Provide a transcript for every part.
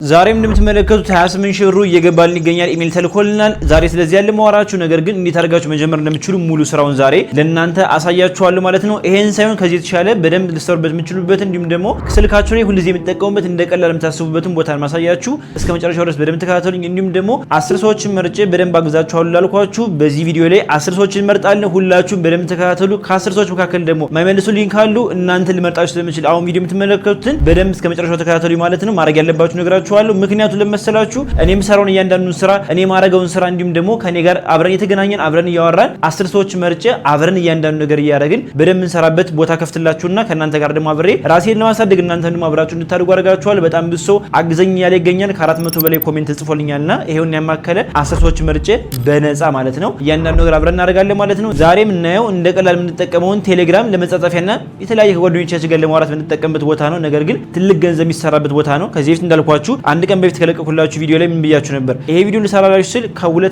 ዛሬም እንደምትመለከቱት 28 ሺህ ብሩ እየገባልን ይገኛል። ኢሜል ተልኮልናል። ዛሬ ስለዚህ ያለ ማወራችሁ ነገር ግን እንዴት አድርጋችሁ መጀመር እንደምትችሉ ሙሉ ስራውን ዛሬ ለእናንተ አሳያችኋለሁ ማለት ነው። ይሄን ሳይሆን ከዚህ የተሻለ በደንብ ልትሰሩበት የምትችሉበት እንዲሁም ደግሞ ስልካችሁ ላይ ሁልጊዜ የምትጠቀሙበት እንደቀላል የምታስቡበትን ቦታ ማሳያችሁ እስከ መጨረሻው ድረስ በደንብ ተከታተሉኝ። እንዲሁም ደግሞ 10 ሰዎችን መርጬ በደንብ አግዛችኋለሁ ላልኳችሁ በዚህ ቪዲዮ ላይ 10 ሰዎችን መርጣለሁ። ሁላችሁም በደንብ ተከታተሉ። ከ10 ሰዎች መካከል ደግሞ ማይመልሱ ሊንክ ካሉ እናንተ ልመርጣችሁ ስለምችል አሁን ቪዲዮ የምትመለከቱትን በደንብ እስከ መጨረሻው ተከታተሉ ማለት ነው። ማድረግ ያለባችሁ ነገራችሁ ምክንያቱ ለመሰላችሁ እኔ ምሰራውን እያንዳንዱን ስራ እኔ ማረጋውን ስራ እንዲሁም ደግሞ ከኔ ጋር አብረን የተገናኘን አብረን እያወራን 10 ሰዎች መርጬ አብረን እያንዳንዱ ነገር እያደረግን በደንብ እንሰራበት ቦታ ከፍትላችሁና ከናንተ ጋር ደግሞ አብሬ ራሴን ለማሳደግ እናንተን ደግሞ አብራችሁ እንድታደርጉ አደርጋችኋለሁ። በጣም ብዙ ሰው አግዘኝ ያለ ይገኛል። ከ400 በላይ ኮሜንት ጽፎልኛልና ይሄውን ያማከለ 10 ሰዎች መርጬ በነፃ ማለት ነው እያንዳንዱ ነገር አብረን እናደርጋለን ማለት ነው። ዛሬ የምናየው እንደ ቀላል የምንጠቀመውን ቴሌግራም ለመጻጻፊያና የተለያየ ከጓደኞቻችን ጋር ለማውራት የምንጠቀምበት ቦታ ነው። ነገር ግን ትልቅ ገንዘብ የሚሰራበት ቦታ ነው። ከዚህ በፊት እንዳልኳችሁ አንድ ቀን በፊት ከለቀኩላችሁ ቪዲዮ ላይ ምን ብያችሁ ነበር? ይሄ ቪዲዮ ልሰራላችሁ ስል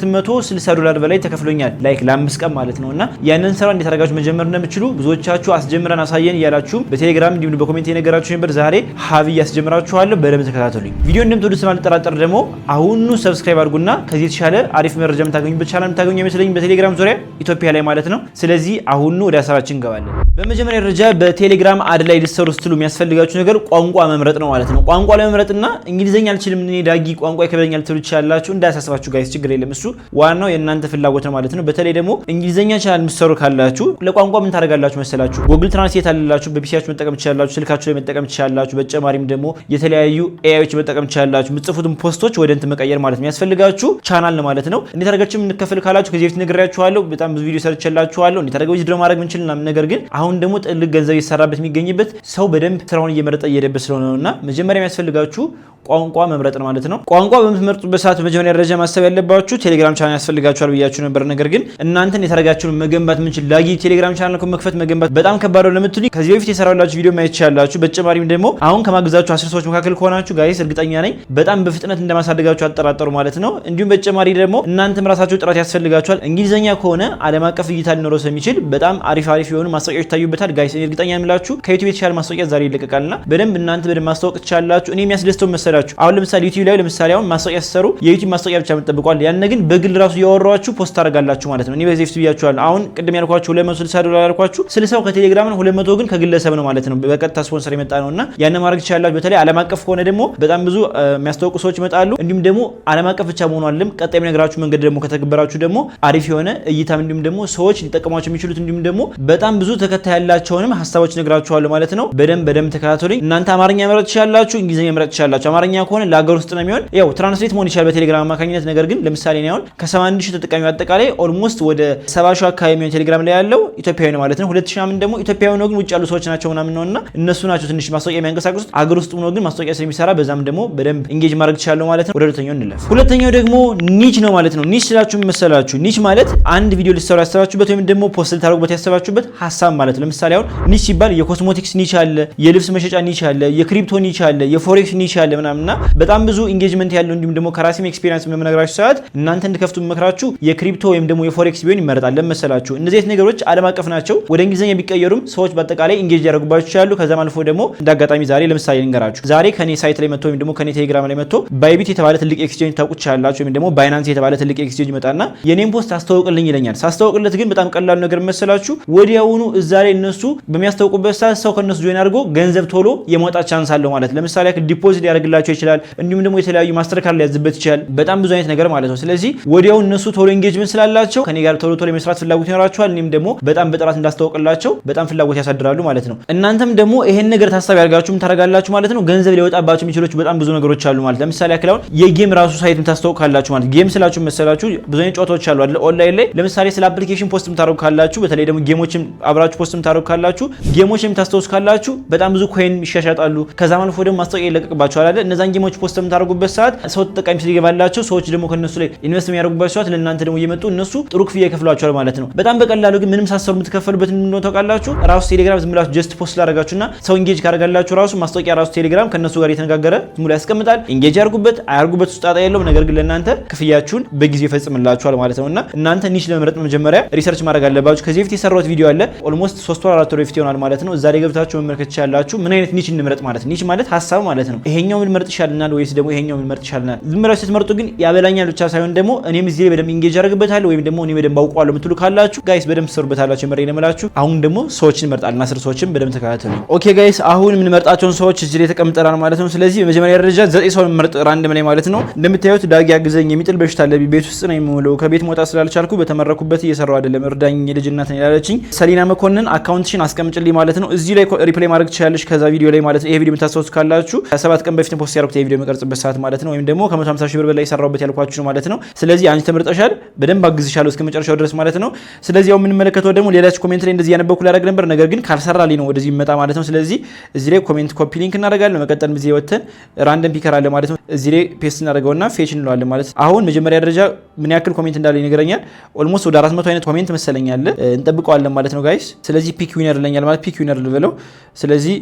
$260 በላይ ተከፍሎኛል። ላይክ ለ5 ቀን ማለት ነውና ያንን ስራ እንዴት አድርጋችሁ መጀመር እንደምትችሉ ብዙዎቻችሁ አስጀምረን አሳየን እያላችሁ በቴሌግራም እንዲሁም በኮሜንት የነገራችሁ ነበር። ዛሬ ሀብ ያስጀምራችኋለሁ። በደንብ ተከታተሉኝ። ቪዲዮ እንደምትወዱት ስላልጠራጠር ደግሞ አሁኑ ሰብስክራይብ አድርጉና ከዚህ የተሻለ አሪፍ መረጃ የምታገኙበት ቻናል የምታገኙ አይመስለኝም በቴሌግራም ዙሪያ ኢትዮጵያ ላይ ማለት ነው። ስለዚህ አሁኑ ወደ ሀሳባችን እንገባለን። በመጀመሪያ ደረጃ በቴሌግራም አድ ላይ ልትሰሩ ስትሉ የሚያስፈልጋችሁ ነገር ቋንቋ መምረጥ ነው ማለት ነው። ቋንቋ ለመምረጥና እንግሊዘኛ አልችልም እኔ ዳጊ ቋንቋ ይከብደኛል ትሉ ይችላልላችሁ። እንዳያሳስባችሁ ጋይስ ችግር የለም። እሱ ዋናው የእናንተ ፍላጎት ነው ማለት ነው። በተለይ ደግሞ እንግሊዘኛ ቻናል የምትሰሩ ካላችሁ ለቋንቋ ምን ታደርጋላችሁ መሰላችሁ? ጉግል ትራንስሌት አለላችሁ። በፒሲያችሁ መጠቀም ትችላላችሁ። ስልካችሁ ላይ መጠቀም ትችላላችሁ። በተጨማሪም ደግሞ የተለያዩ ኤአይዎች መጠቀም ትችላላችሁ። የምትጽፉትን ፖስቶች ወደ እንትን መቀየር ማለት ነው። የሚያስፈልጋችሁ ቻናል ነው ማለት ነው። እንዴት አድርጋችሁ የምንከፍል ካላችሁ ከዚህ በፊት ነግሬያችኋለሁ። በጣም ብዙ ቪዲዮ ሰርቼላችኋለሁ። እንዴት አድርጋችሁ ዊዝድሮ ማድረግ ምንችል እና ነገር ግን አሁን ደግሞ ትልቅ ገንዘብ ይሰራበት የሚገኝበት ሰው በደንብ ስራውን እየመረጠ እየሄደበት ስለሆነ ነውና መጀመሪያ የሚያስፈልጋችሁ ቋንቋ መምረጥ ነው ማለት ነው። ቋንቋ በምትመርጡበት ሰዓት በመጀመሪያ ደረጃ ማሰብ ያለባችሁ ቴሌግራም ቻናል ያስፈልጋችኋል ብያችሁ ነበር። ነገር ግን እናንተን የተረጋችሁን መገንባት ምንችል ዳጊ ቴሌግራም ቻናል መክፈት መገንባት በጣም ከባድ ነው ለምትሉኝ ከዚህ በፊት የሰራሁላችሁ ቪዲዮ ማየት ትችላላችሁ። በተጨማሪም ደግሞ አሁን ከማግዛችሁ 10 ሰዎች መካከል ከሆናችሁ ጋይስ እርግጠኛ ነኝ በጣም በፍጥነት እንደማሳደጋችሁ አጠራጠሩ ማለት ነው። እንዲሁም በተጨማሪ ደግሞ እናንተም ራሳችሁ ጥራት ያስፈልጋችኋል። እንግሊዘኛ ከሆነ ዓለም አቀፍ እይታ ሊኖረው ስለሚችል በጣም አሪፍ የሆኑ ማስታወቂያዎች ይታዩበታል ጋይስ። እርግጠኛ ነኝ ከዩቲዩብ የተሻለ ማስታወቂያ ዛሬ ይለቀቃልና በደንብ እናንተ በደንብ ማስታወቅ ትችላላችሁ። እኔ የሚያስደስተው መሰላችሁ አሁን ለምሳሌ ዩቲዩብ ላይ ለምሳሌ አሁን ማስታወቂያ ሲሰሩ የዩቲዩብ ማስታወቂያ ብቻ መጠብቋል። ያን ግን በግል ራሱ ያወራችሁ ፖስት ታደርጋላችሁ ማለት ነው። እኔ በዚህ ቪዲዮ ብያችኋለሁ። አሁን ቅድም ያልኳችሁ $260 ያልኳችሁ 60 ከቴሌግራም ነው፣ 200 ግን ከግለሰብ ነው ማለት ነው። በቀጥታ ስፖንሰር የመጣ ነውና ያን ማድረግ ትችላላችሁ። በተለይ ዓለም አቀፍ ከሆነ ደግሞ በጣም ብዙ የሚያስተዋውቁ ሰዎች ይመጣሉ። እንዲሁም ደግሞ ዓለም አቀፍ ብቻ መሆኑ አይደለም ቀጣይ ነገራችሁ መንገድ ደግሞ ከተገበራችሁ ደግሞ አሪፍ የሆነ እይታም እንዲሁም ደግሞ ሰዎች ሊጠቀሟቸው የሚችሉት እንዲሁም ደግሞ በጣም ብዙ ተከታይ ያላቸውንም ሀሳቦች ነግራችኋለሁ ማለት ነው። በደንብ ተከታተሉኝ። እናንተ አማርኛ መረጥ ትችላላችሁ፣ እንግሊዝኛ መረጥ ትችላላችሁ። አማርኛ ከሆነ ለሀገር ውስጥ ነው የሚሆን ያው ትራንስሌት መሆን ይችላል በቴሌግራም አማካኝነት። ነገር ግን ለምሳሌ ነው አሁን ከ81 ሺህ ተጠቃሚ አጠቃላይ ኦልሞስት ወደ 70 ሺህ አካባቢ የሚሆን ቴሌግራም ላይ ያለው ኢትዮጵያዊ ነው ማለት ነው። 2000 ምን ደግሞ ኢትዮጵያዊ ነው ግን ውጭ ያሉ ሰዎች ናቸው ምናምን ነውና እነሱ ናቸው ትንሽ ማስታወቂያ የሚያንቀሳቅሱት። አገር ውስጥ ነው ግን ማስታወቂያ ስለሚሰራ በዛም ደግሞ በደንብ ኢንጌጅ ማድረግ ይችላል ማለት ነው። ወደ ሁለተኛው እንለፍ። ሁለተኛው ደግሞ ኒች ነው ማለት ነው። ኒች ስላችሁ መሰላችሁ ኒች ማለት አንድ ቪዲዮ ልትሰሩ ያሰባችሁበት ወይም ደግሞ ፖስት ልታደርጉበት ያሰባችሁበት ሀሳብ ማለት ነው። ለምሳሌ አሁን ኒች ሲባል የኮስሞቲክስ ኒች አለ፣ የልብስ መሸጫ ኒች አለ፣ የክሪፕቶ ኒች አለ፣ የፎሬክስ ኒች አለ ምናምንና በጣም ብዙ ኢንጌጅመንት ያለው እንዲሁም ደግሞ ከራሴም ኤክስፒሪየንስ በመነግራችሁ ሰዓት እናንተ እንድከፍቱ መከራችሁ የክሪፕቶ ወይም ደግሞ የፎሬክስ ቢሆን ይመረጣል። ለመሰላችሁ እነዚህ ነገሮች ዓለም አቀፍ ናቸው። ወደ እንግሊዝኛ ቢቀየሩም ሰዎች በአጠቃላይ ኢንጌጅ ያደርጉባችሁ ይችላሉ። ከዛም አልፎ ደግሞ እንዳጋጣሚ ዛሬ ለምሳሌ ልንገራችሁ። ዛሬ ከኔ ሳይት ላይ መጥቶ ወይም ደግሞ ከኔ ቴሌግራም ላይ መጥቶ ባይቢት የተባለ ትልቅ ኤክስቼንጅ ታውቁት ይችላላችሁ ወይም ደግሞ ባይናንስ የተባለ ትልቅ ኤክስቼንጅ ይመጣና የኔን ፖስት አስተዋውቅልኝ ይለኛል። ሳስተዋውቅለት ግን በጣም ቀላሉ ነገር መሰላችሁ ወዲያውኑ እዛ ላይ እነሱ በሚያስተዋውቁበት ሰዓት ሰው ከነሱ ጆይን አድርጎ ገንዘብ ቶሎ የማውጣት ቻንስ አለው ማለት ለምሳሌ ዲፖዚት ያደርግላቸው ይችላል። እንዲሁም ደግሞ የተለያዩ ማስተር ካርድ ሊያዝበት ይችላል። በጣም ብዙ አይነት ነገር ማለት ነው። ስለዚህ ወዲያው እነሱ ቶሎ ኢንጌጅመንት ስላላቸው ከኔ ጋር ቶሎ የመስራት ፍላጎት ይኖራቸዋል። እኔም ደግሞ በጣም በጥራት እንዳስተዋውቅላቸው በጣም ፍላጎት ያሳድራሉ ማለት ነው። እናንተም ደግሞ ይሄን ነገር ታሳቢ አድርጋችሁም ታረጋላችሁ ማለት ነው። ገንዘብ ሊወጣባችሁ የሚችሉት በጣም ብዙ ነገሮች አሉ ማለት ለምሳሌ አክላውን የጌም ራሱ ሳይት ታስተዋውቃላችሁ ማለት ጌም ስላችሁ መሰላችሁ ብዙ አይነት ጨዋታዎች አሉ አይደል ኦንላይን ላይ ለምሳሌ ስለ አፕሊኬሽን ፖስት የምታደርጉ ካላችሁ በተለይ ደግሞ ጌሞችን አብራችሁ ፖስት የምታደርጉ ካላችሁ ጌሞችን የምታስተዋውቁ ካላችሁ በጣም ብዙ ኮይን ይሻሻጣሉ። ከዛም አልፎ ደግሞ ማስታወቂያ ይለቀቅባችኋል አይደል እነዛን ጌሞች ፖስት የምታደርጉበት ሰዓት ሰው ተጠቃሚ ሲገባላችሁ ሰዎች ደግሞ ከነሱ ላይ ኢንቨስት የሚያደርጉበት ሰዓት ለእናንተ ደግሞ እየመጡ እነሱ ጥሩ ክፍያ ይከፍሏችኋል ማለት ነው። በጣም በቀላሉ ግን ምንም ሳሰሩ የምትከፈሉበት እንደሆነ ታውቃላችሁ። ራሱ ቴሌግራም ዝም ብላችሁ ጀስት ፖስት ላደርጋችሁና ሰው ኢንጌጅ ካደረጋላችሁ ራሱ ማስታወቂያ ራሱ ቴሌግራም ከነሱ ጋር የተነጋገረ ዝም ብሎ ያስቀምጣል። ኢንጌጅ ያርጉበት አያርጉበት ውስጥ ጣጣ የለውም። ነገር ግን ለእናንተ ክፍያችሁን በጊዜው ይፈጽምላችኋል ማለት ነውና እናንተ ኒሽ ለመምረጥ መጀመሪያ ሪሰርች ማድረግ አለባችሁ። ከዚህ በፊት የሰራሁት ቪዲዮ አለ ኦልሞስት 3 ወር 4 ወር በፊት ይሆናል ማለት ነው። እዛ ላይ ገብታችሁ መመልከት ትችላላችሁ ምን አይነት ኒሽ እንምረጥ ማለት ኒሽ ማለት ሀሳብ ማለት ነው። ይሄኛው ምን ብንመርጥ ይሻልናል ወይስ ደግሞ ይሄኛው ብንመርጥ ይሻልናል? ዝም ብላችሁ ስትመርጡ ግን ያበላኛል ብቻ ሳይሆን ደግሞ እኔም እዚህ ላይ በደንብ ኢንጌጅ አደርግበታለሁ ወይም ደግሞ እኔ በደንብ አውቀዋለሁ የምትሉ ካላችሁ ጋይስ በደንብ ትሰሩበታላችሁ። የምሬን እምላችሁ። አሁን ደግሞ ሰዎችን እንመርጣለን። 10 ሰዎችን በደንብ ተከታተሉ። ኦኬ ጋይስ አሁን የምንመርጣቸውን ሰዎች እዚህ ላይ ተቀምጠናል ማለት ነው። ስለዚህ በመጀመሪያ ደረጃ 9 ሰው እንመርጥ ራንደም ላይ ማለት ነው። እንደምታዩት ዳጊ ያግዘኝ የሚጥል በሽታ አለብኝ ቤት ውስጥ ነው የምውለው ከቤት መውጣት ስላልቻልኩ በተመረኩበት እየሰራው አይደለም እርዳኝ የልጅ እናት ነው ያለችኝ። ሰሊና መኮንን አካውንትሽን አስቀምጭልኝ ማለት ነው። እዚህ ላይ ሪፕሌይ ማድረግ ትችላለሽ ከዛ ቪዲዮ ላይ ማለት ነው። ይሄ ቪዲዮ የምታስታውሱ ካላችሁ ከ7 ቀን በፊት ፖስት ያደረኩት የቪዲዮ መቀርጽበት ሰዓት ማለት ነው። ወይም ደግሞ ከ150 ሺህ ብር በላይ የሰራውበት ያልኳችሁ ማለት ነው። ስለዚህ አንቺ ተመርጠሻል በደንብ አግዝሻለሁ እስከ መጨረሻው ድረስ ማለት ነው። ስለዚህ ያው የምንመለከተው ደግሞ ሌላች ኮሜንት ላይ እንደዚህ ያነበብኩ ላደርግ ነበር ነገር ግን ካልሰራልኝ ነው ወደዚህ ይመጣ ማለት ነው። ስለዚህ እዚህ ላይ ኮሜንት ኮፒ ሊንክ እናደርጋለን። መቀጠል እዚህ ወተን ራንደም ፒከር አለ ማለት ነው። እዚህ ላይ ፔስት እናደርገውና ፌች እንለዋለን ማለት ነው። አሁን መጀመሪያ ደረጃ ምን ያክል ኮሜንት እንዳለ ይነግረኛል። ኦልሞስት ወደ 400 አይነት ኮሜንት መሰለኛል እንጠብቀዋለን ማለት ነው ጋይስ። ስለዚህ ፒክ ዊነር ይለኛል ማለት ፒክ ዊነር ልበለው። ስለዚህ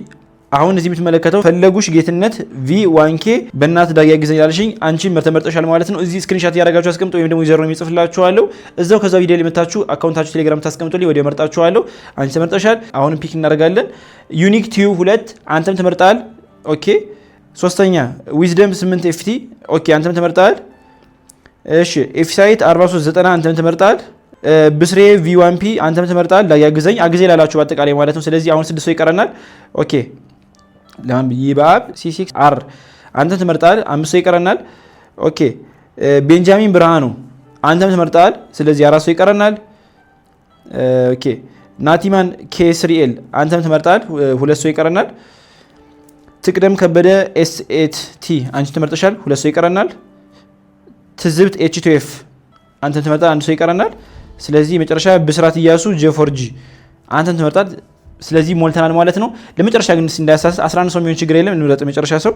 አሁን እዚህ የምትመለከተው ፈለጉሽ ጌትነት V1K በእናት ዳጊ ያግዘኝ ያልሽኝ አንቺ ተመርጠሻል ማለት ነው። እዚህ ስክሪንሻት ያደረጋችሁ አስቀምጡ ወይም ደግሞ ዩዘር ነው የሚጽፍላችኋለሁ እዛው ከዛ ቪዲዮ ላይ መታችሁ አካውንታችሁ ቴሌግራም ታስቀምጡልኝ ወዲያ መርጣችኋለሁ። አንቺ ተመርጠሻል። አሁንም ፒክ እናደርጋለን። ዩኒክ ቲዩ 2 አንተም ተመርጣል። ኦኬ ሶስተኛ ዊዝደም 8 FT ኦኬ አንተም ተመርጣል። እሺ ኤፍሳይት 4390 አንተም ተመርጣል። ብስሬ V1P አንተም ተመርጣል። ዳጊ ያግዘኝ አግዘኝ ላላችሁ በአጠቃላይ ማለት ነው። ስለዚህ አሁን 6 ሰው ይቀረናል። ኦኬ ለማን ይባብ C6R አንተም ተመርጣል። 5 ሰው ይቀረናል። ኦኬ ቤንጃሚን ብርሃኑ አንተም ተመርጣል። ስለዚህ 4 ሰው ይቀረናል። ኦኬ ናቲማን K3L አንተም ተመርጣል። 2 ሰው ይቀረናል። ትቅደም ከበደ S8T አንቺ ተመርጠሻል። 2 ሰው ይቀረናል። ትዝብት H2F አንተም ተመርጣል። 1 ሰው ይቀረናል። ስለዚህ መጨረሻ ብስራት እያሱ J4G አንተም ተመርጣል። ስለዚህ ሞልተናል ማለት ነው። ለመጨረሻ ግን እንዳያሳስ 11 ሰው የሚሆን ችግር የለም እንውረጥ። መጨረሻ ሰው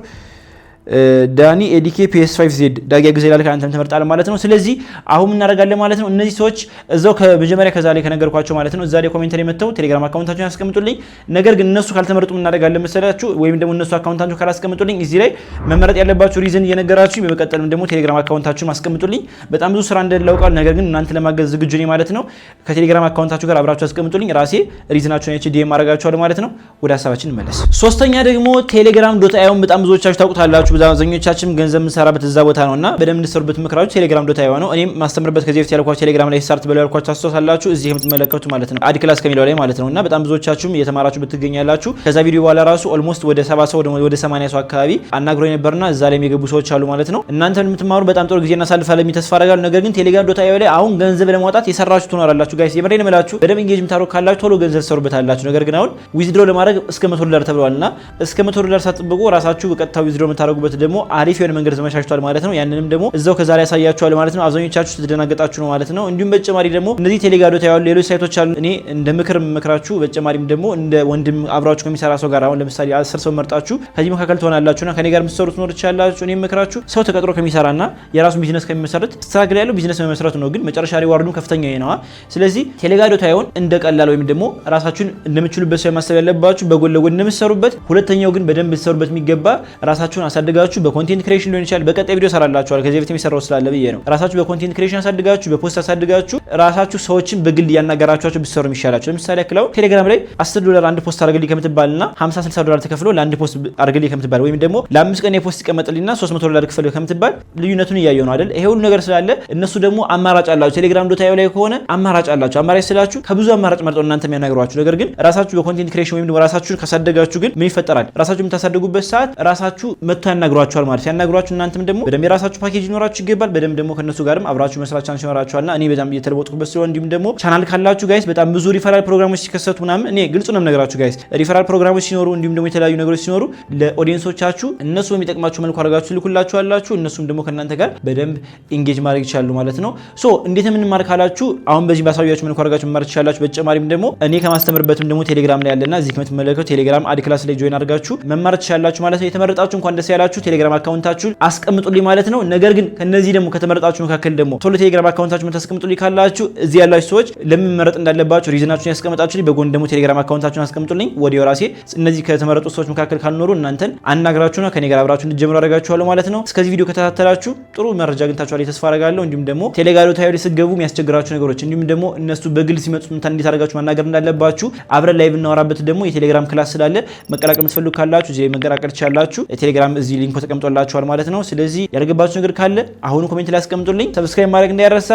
ዳኒ ኤዲኬ PS5Z ዳጊ ያግዘኝ ይላል አንተም ተመርጣል ማለት ነው። ስለዚህ አሁን እናደርጋለን ማለት ነው። እነዚህ ሰዎች እዛው ከመጀመሪያ ከዛ ላይ ከነገርኳቸው ማለት ነው እዛ ላይ ኮሜንት ላይ መተው ቴሌግራም አካውንታቸውን ያስቀምጡልኝ። ነገር ግን እነሱ ካልተመረጡ እናደርጋለን መሰላችሁ ወይም ደግሞ እነሱ አካውንታቸውን ካላስቀምጡልኝ እዚህ ላይ መመረጥ ያለባችሁ ሪዝን እየነገራችሁ በመቀጠልም ደግሞ ቴሌግራም አካውንታችሁን አስቀምጡልኝ። በጣም ብዙ ስራ እንደላውቃል ነገር ግን እናንተ ለማገዝ ዝግጁ ነኝ ማለት ነው። ከቴሌግራም አካውንታችሁ ጋር አብራችሁ አስቀምጡልኝ። ራሴ ሪዝናችሁን እቺ ዲኤም አረጋችኋለሁ ማለት ነው። ወደ ሐሳባችን እንመለስ። ሶስተኛ ደግሞ ቴሌግራም.io በጣም ብዙዎቻችሁ ታውቁታላችሁ። አብዛኞቻችን ገንዘብ የምንሰራበት እዛ ቦታ ነውና በደንብ እንድትሰሩበት ምክራችሁ ቴሌግራም.io ነው። እኔም ማስተምርበት ከዚህ በፊት ያልኳችሁ ቴሌግራም ላይ ስታርት ብለው ያልኳችሁ አስተሳሰላችሁ እዚህ የምትመለከቱ ማለት ነው። አድ ክላስ ከሚለው ላይ ማለት ነውና በጣም ብዙዎቻችሁም እየተማራችሁ ብትገኛላችሁ። ከዛ ቪዲዮ በኋላ ራሱ ኦልሞስት ወደ 70 ሰው ወደ 80 ሰው አካባቢ አናግሮኝ ነበርና እዛ ላይ የሚገቡ ሰዎች አሉ ማለት ነው። እናንተም የምትማሩ በጣም ጥሩ ጊዜ እናሳልፋለን ተስፋ አደርጋለሁ። ነገር ግን ቴሌግራም.io ላይ አሁን ገንዘብ ለማውጣት የሰራችሁ ትኖራላችሁ ጋይስ። የምሬን እምላችሁ በደንብ ኢንጌጅ የምታደርጉ ካላችሁ ቶሎ ገንዘብ ትሰሩበታላችሁ። ነገር ግን አሁን ዊዝድሮ ለማድረግ እስከ $100 ተብሏልና እስከ $100 ሳትጠብቁ ራሳችሁ በቀጥታ ዊዝድሮ የምታደርጉበት ደግሞ አሪፍ የሆነ መንገድ ተመቻችቷል ማለት ነው። ያንንም ደግሞ እዛው ከዛሬ ያሳያችኋል ማለት ነው። አብዛኞቻችሁ ተደናገጣችሁ ነው ማለት ነው። እንዲሁም በተጨማሪ ደግሞ እነዚህ ቴሌግራም.io ያሉ ሌሎች ሳይቶች አሉ። እኔ እንደ ምክር መክራችሁ በተጨማሪም ደግሞ እንደ ወንድም አብራችሁ ከሚሰራ ሰው ጋር አሁን ለምሳሌ 10 ሰው መርጣችሁ ከዚህ መካከል ትሆናላችሁና ከኔ ጋር የምትሰሩት ኖር ትችላላችሁ። እኔ መክራችሁ ሰው ተቀጥሮ ከሚሰራና የራሱን ቢዝነስ ከሚመሰርት ስትራግል ያለው ቢዝነስ መመስረቱ ነው። ግን መጨረሻ ሪዋርዱ ከፍተኛ ነው። ስለዚህ ቴሌግራም.io እንደ ቀላል ወይም ደግሞ ራሳችሁን እንደምትችሉበት ሰው ማሰብ ያለባችሁ በጎን ለጎን እንደምትሰሩበት፣ ሁለተኛው ግን በደንብ ልትሰሩበት የሚገባ ራሳችሁን አሳድጋችሁ በኮንቴንት ክሬሽን ሊሆን ይችላል። በቀጣይ ቪዲዮ ሰራላችኋል ከዚህ በፊት የሚሰራው ስላለ ብዬ ነው። ራሳችሁ በኮንቴንት ክሬሽን አሳድጋችሁ በፖስት አሳድጋችሁ ራሳችሁ ሰዎችን በግል ያናገራችኋቸው ብትሰሩ የሚሻላችሁ። ለምሳሌ ያክለው ቴሌግራም ላይ $10 አንድ ፖስት አድርግልኝ ከምትባልና $50-60 ተከፍሎ ለአንድ ፖስት አድርግልኝ ከምትባል ወይም ደግሞ ለ5 ቀን የፖስት ይቀመጥልኝና $300 ክፈል ከምትባል ልዩነቱን እያየው ነው አይደል? ይሄ ሁሉ ነገር ስላለ እነሱ ደግሞ አማራጭ አላችሁ። ቴሌግራም.io ላይ ከሆነ አማራጭ አላችሁ። አማራጭ ስላችሁ ከብዙ አማራጭ መርጠው እናንተ የሚያናግሯችሁ። ነገር ግን ራሳችሁ በኮንቴንት ክሬሽን ወይም ደግሞ ራሳችሁን ካሳደጋችሁ ግን ምን ይፈጠራል? ራሳችሁ የምታሳድጉበት ሰዓት ራሳችሁ መጥቶ ያናግሯችኋል ማለት ያናግሯችሁ። እናንተም ደግሞ በደንብ የራሳችሁ ፓኬጅ ይኖራችሁ ይገባል። በደንብ ደግሞ ከነሱ ጋርም አብራችሁ መስራት ቻንስ ይኖራችኋልና እኔ በጣም እየተለወጥኩበት ስለሆነ እንዲሁም ደግሞ ቻናል ካላችሁ ጋይስ በጣም ብዙ ሪፈራል ፕሮግራሞች ሲከሰቱ ምናምን እኔ ግልጹ ነው የምነግራችሁ ጋይስ። ሪፈራል ፕሮግራሞች ሲኖሩ እንዲሁም ደግሞ የተለያዩ ነገሮች ሲኖሩ ለኦዲየንሶቻችሁ እነሱ በሚጠቅማችሁ መልኩ አድርጋችሁ ልኩላችኋላችሁ። እነሱም ደግሞ ከእናንተ ጋር በደንብ ኢንጌጅ ማድረግ ይችላሉ ማለት ነው። ሶ እንዴት የምንማር ካላችሁ አሁን በዚህ ባሳያችሁ መልኩ አድርጋችሁ መማር ትችላላችሁ። በተጨማሪም ደግሞ እኔ ከማስተምርበትም ደግሞ ቴሌግራም ላይ ያለና እዚህ ከምትመለከቱ ቴሌግራም አድ ክላስ ላይ ጆይን አድርጋችሁ መማር ትችላላችሁ ማለት ነው። የተመረጣችሁ እንኳን ደስ ያላችሁ። ቴሌግራም አካውንታችሁን አስቀምጡልኝ ማለት ነው። ነገር ግን ከነዚህ ደግሞ ከተመረጣችሁ መካከል ደግሞ ቶሎ ቴሌግራም አካውንታችሁን ታስቀምጡልኝ ካላችሁ ካላችሁ እዚህ ያላችሁ ሰዎች ለምን መረጥ እንዳለባችሁ ሪዝናችሁን ያስቀምጣችሁልኝ። በጎን ደግሞ ቴሌግራም አካውንታችሁን አስቀምጡልኝ። ወዲያው ራሴ እነዚህ ከተመረጡ ሰዎች መካከል ካልኖሩ እናንተን አናግራችሁና ከኔ ጋር አብራችሁ እንድትጀምሩ አደርጋችኋለሁ ማለት ነው። እስከዚህ ቪዲዮ ከተከታተላችሁ ጥሩ መረጃ አግኝታችኋል ተስፋ አደርጋለሁ። እንዲሁም ደግሞ ቴሌግራም ታዩ ሲገቡ የሚያስቸግራችሁ ነገሮች እንዲሁም ደግሞ እነሱ በግል ሲመጡ እንዴት አድርጋችሁ ማናገር እንዳለባችሁ አብረን ላይቭ እናወራበት ደግሞ የቴሌግራም ክላስ ስላለ መቀላቀል የምትፈልጉ ካላችሁ እዚህ መቀላቀል ትችላላችሁ። ቴሌግራም እዚህ ሊንኩ ተቀምጦላችኋል ማለት ነው። ስለዚህ ያልገባችሁ ነገር ካለ አሁኑ ኮሜንት ላይ አስቀምጡልኝ። ሰብስክራይብ ማድረግ እንዳይረሳ።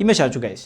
ይመቻችሁ ጋይስ።